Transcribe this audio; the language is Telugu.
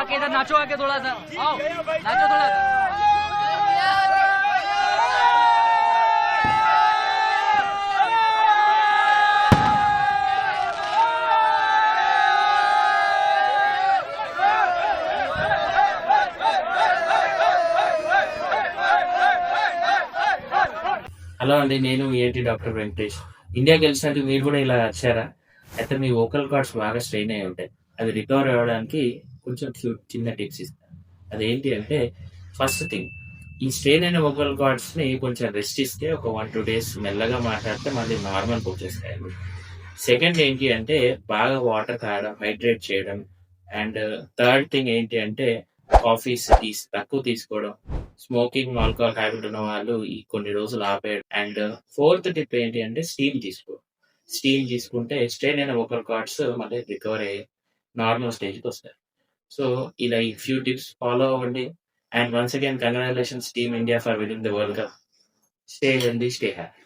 आके इधर नाचो, आके थोड़ा सा आओ, नाचो थोड़ा सा। హలో అండి, నేను ఏటీ డాక్టర్ వెంకటేష్. ఇండియాకి వెళ్ళినట్టు మీరు కూడా ఇలా వచ్చారా? అయితే మీ వోకల్ కార్డ్స్ బాగా స్ట్రెయిన్ అయి ఉంటాయి. అది రికవర్ అవ్వడానికి కొంచెం చిన్న టిప్స్ ఇస్తాను. అదేంటి అంటే, ఫస్ట్ థింగ్, ఈ స్ట్రెయిన్ అయిన వోకల్ కార్డ్స్ ని కొంచెం రెస్ట్ ఇస్తే ఒక 1-2 days మెల్లగా మాట్లాడితే మళ్ళీ నార్మల్ వచ్చేస్తాయండి. సెకండ్ ఏంటి అంటే, బాగా వాటర్ తాగడం, హైడ్రేట్ చేయడం. అండ్ థర్డ్ థింగ్ ఏంటి అంటే, కాఫీస్, టీస్ తక్కువ తీసుకోవడం. స్మోకింగ్, ఆల్కహాల్ హ్యాబిట్ ఉన్న వాళ్ళు ఈ కొన్ని రోజులు ఆపేయడం. అండ్ ఫోర్త్ టిప్ ఏంటి అంటే, స్టీమ్ తీసుకో. స్టీమ్ తీసుకుంటే స్ట్రెయిన్ అయిన వోకల్ కార్డ్స్ మళ్ళీ రికవర్ అయ్యి నార్మల్ స్టేజ్కి వస్తాయి. సో ఇలా ఈ ఫ్యూ టిప్స్ ఫాలో అవ్వండి. And once again congratulations team India for winning the world cup. Stay healthy, stay happy.